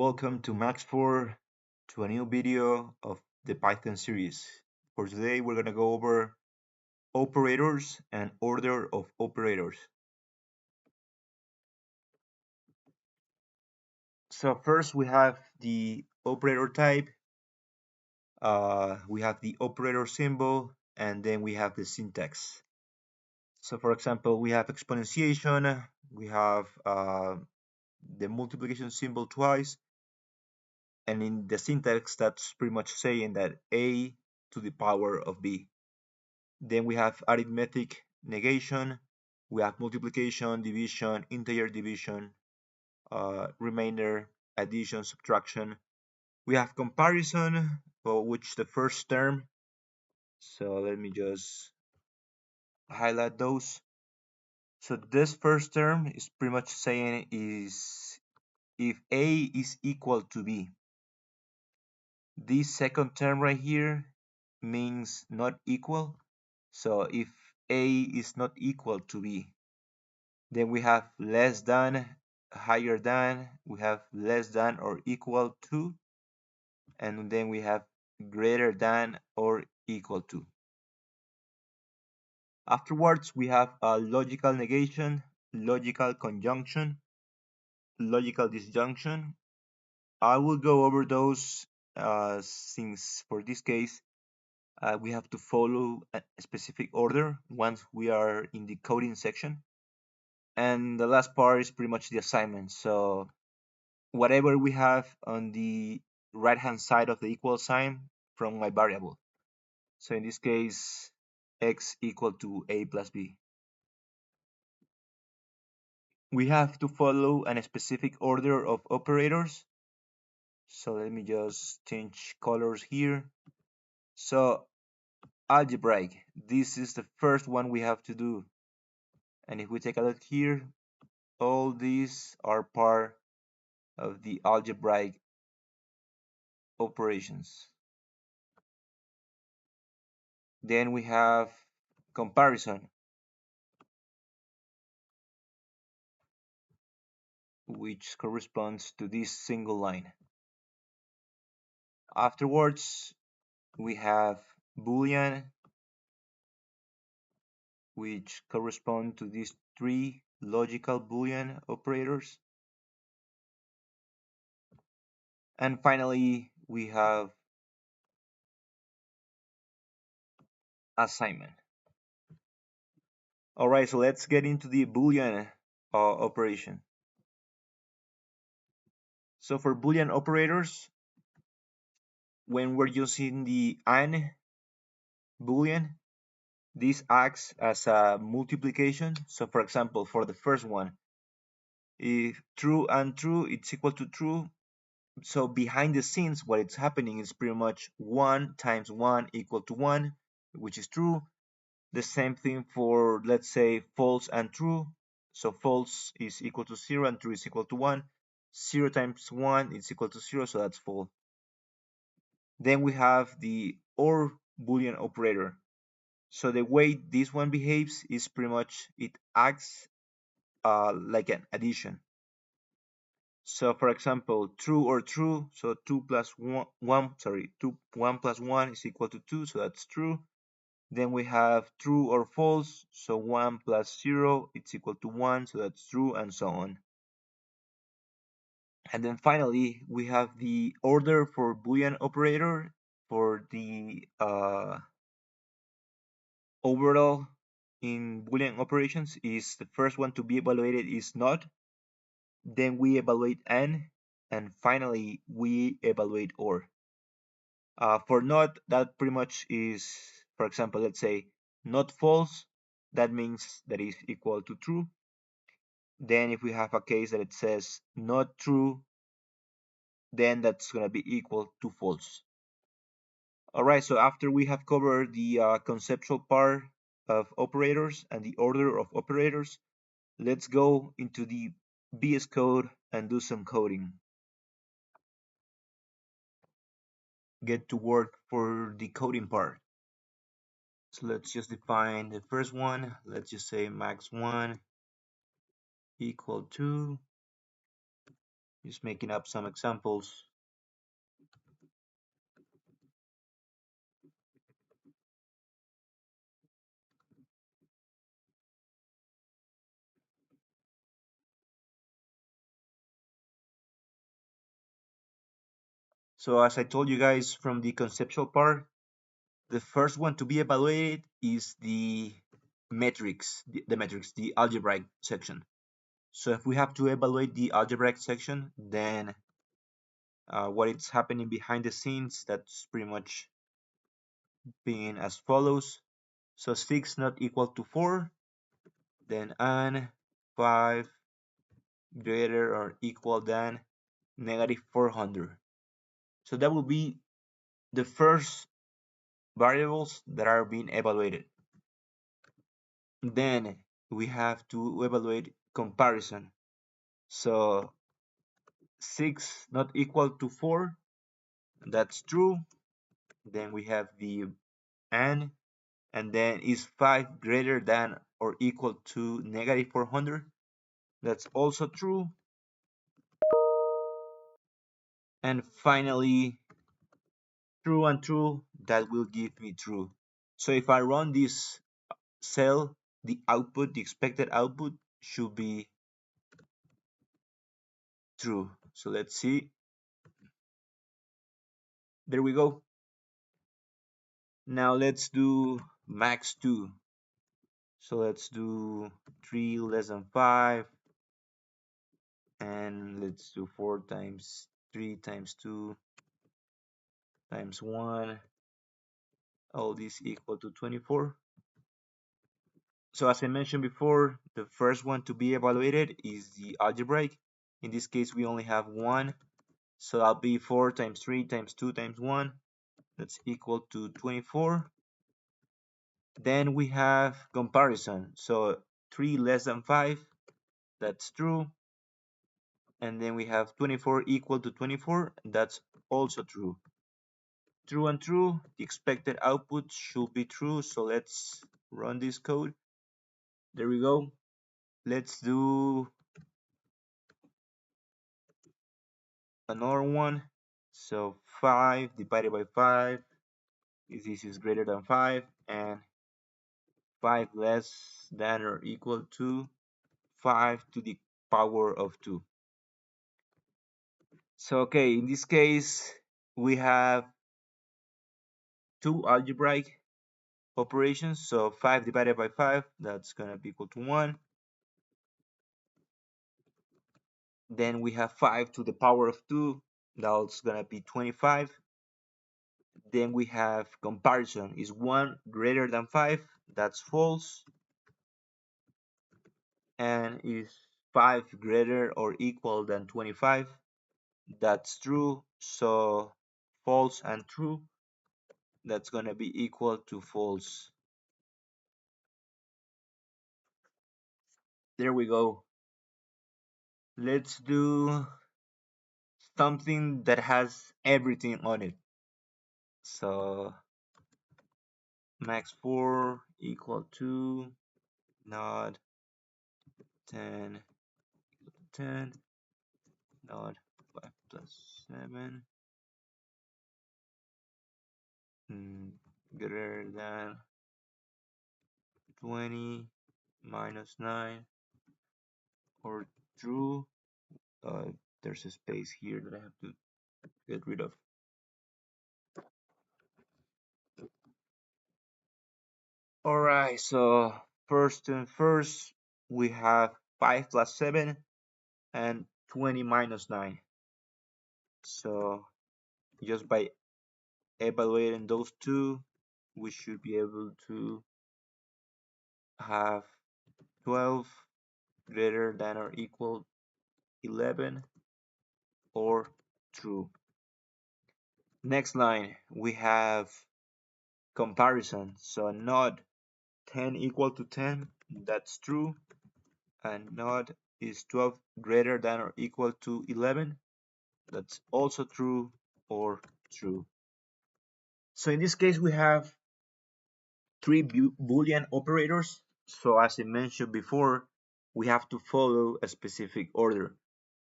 Welcome to Max4 to a new video of the Python series. For today, we're going to go over operators and order of operators. So first we have the operator type, we have the operator symbol, and then we have the syntax. So for example, we have exponentiation, we have the multiplication symbol twice, and in the syntax, that's pretty much saying that a to the power of b. Then we have arithmetic negation, we have multiplication, division, integer division, remainder, addition, subtraction. We have comparison, for which the first term. So let me just highlight those. So this first term is pretty much saying is if A is equal to B. This second term right here means not equal. So if A is not equal to B, then we have less than, higher than, we have less than or equal to, and then we have greater than or equal to. Afterwards, we have a logical negation, logical conjunction, logical disjunction. I will go over those since for this case, we have to follow a specific order once we are in the coding section. And the last part is pretty much the assignment. So whatever we have on the right hand side of the equal sign from my variable. So in this case, x equal to a plus b. We have to follow a specific order of operators. So let me just change colors here. So algebraic, this is the first one we have to do. And if we take a look here, all these are part of the algebraic operations. Then we have comparison, which corresponds to this single line. Afterwards, we have Boolean, which correspond to these three logical Boolean operators. And finally, we have assignment. All right, so let's get into the Boolean operation. So for Boolean operators, when we're using the AND Boolean, this acts as a multiplication. So for example, for the first one, if true and true, it's equal to true. So behind the scenes, what is happening is pretty much 1 times 1 equal to 1, which is true. The same thing for, let's say, false and true. So false is equal to 0 and true is equal to 1. 0 times 1 is equal to 0, so that's false. Then we have the OR Boolean operator. So the way this one behaves is pretty much it acts like an addition. So for example, true or true, so 2 plus 1, 1 plus 1 is equal to 2, so that's true. Then we have true or false, so 1 plus 0 it's equal to 1, so that's true, and so on. And then finally, we have the order for Boolean operator for the overall in Boolean operations is the first one to be evaluated is not, then we evaluate and finally we evaluate OR. For not, that pretty much is, for example, let's say not false, that means that is equal to true. Then if we have a case that it says not true, then that's going to be equal to false. All right, so after we have covered the conceptual part of operators and the order of operators, let's go into the VS Code and do some coding. Get to work for the coding part. So let's just define the first one. Let's just say max1 equal to Just making up some examples. So as I told you guys from the conceptual part, the first one to be evaluated is the metrics, the algebraic section. So if we have to evaluate the algebraic section, then what is happening behind the scenes, that's pretty much being as follows. So 6 not equal to 4, then and 5 greater or equal than negative 400. So that will be the first variables that are being evaluated. Then we have to evaluate comparison. So 6 not equal to 4, that's true. Then we have the and then is 5 greater than or equal to negative 400, that's also true. And finally, true and true, that will give me true. So if I run this cell, the output, the expected output should be true. So let's see. There we go. Now let's do max 2. So let's do 3 less than 5, and let's do 4 times 3 times 2 times 1, all this equal to 24. So as I mentioned before, the first one to be evaluated is the algebraic. In this case, we only have one. So that'll be 4 times 3 times 2 times 1. That's equal to 24. Then we have comparison. So 3 less than 5. That's true. And then we have 24 equal to 24. That's also true. True and true. The expected output should be true. So let's run this code. There we go. Let's do another one. So 5 divided by 5, if this is greater than 5, and 5 less than or equal to 5 to the power of 2. So okay, in this case, we have two algebraic operations. So 5 divided by 5, that's going to be equal to 1. Then we have 5 to the power of 2, that's going to be 25. Then we have comparison, is 1 greater than 5, that's false. And is 5 greater or equal than 25, that's true. So false and true, that's going to be equal to false. There we go. Let's do something that has everything on it. So max 4 equal to not 10 10 not 5 plus 7 greater than 20 minus 9 or true. There's a space here that I have to get rid of. Alright, so first and first, we have 5 plus 7 and 20 minus 9. So just by evaluating those two, we should be able to have 12 greater than or equal 11 or true. Next line, we have comparison. So not 10 equal to 10, that's true. And not is 12 greater than or equal to 11, that's also true or true. So in this case, we have three Boolean operators. So as I mentioned before, we have to follow a specific order.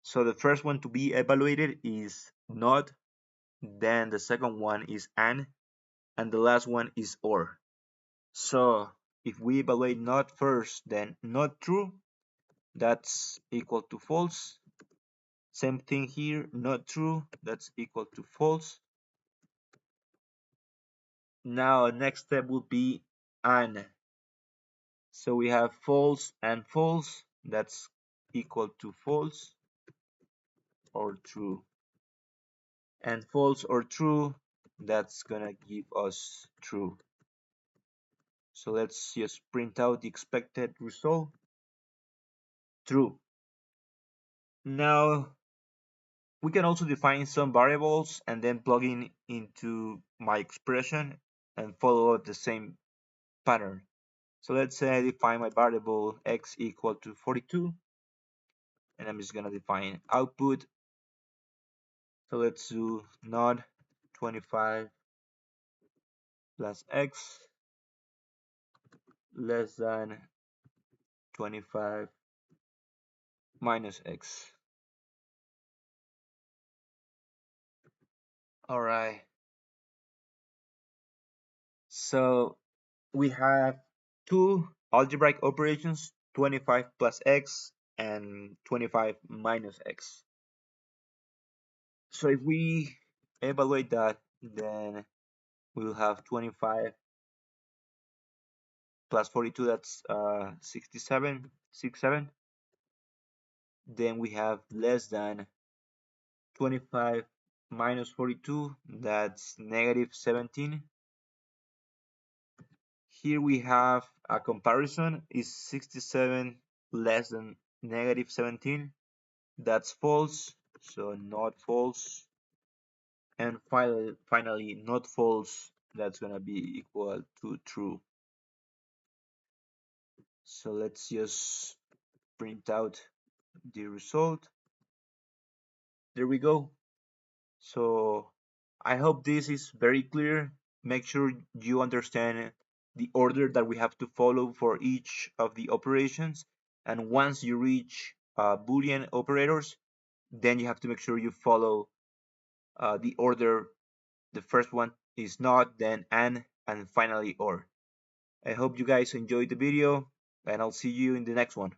So the first one to be evaluated is not, then the second one is and the last one is or. So if we evaluate not first, then not true, that's equal to false. Same thing here, not true, that's equal to false. Now next step would be and. So we have false and false, that's equal to false or true. And false or true, that's gonna give us true. So let's just print out the expected result, true. Now we can also define some variables and then plug in into my expression and follow the same pattern. So let's say I define my variable x equal to 42, and I'm just gonna define output. So let's do not 25 plus x less than 25 minus x. All right. So we have two algebraic operations, 25 plus x and 25 minus x. So if we evaluate that, then we will have 25 plus 42, that's 67, 67. Then we have less than 25 minus 42, that's negative 17. Here we have a comparison, is 67 less than negative 17? That's false, so not false. And finally not false, that's gonna be equal to true. So let's just print out the result. There we go. So I hope this is very clear. Make sure you understand the order that we have to follow for each of the operations. And once you reach Boolean operators, then you have to make sure you follow the order. The first one is not, then and finally or. I hope you guys enjoyed the video, and I'll see you in the next one.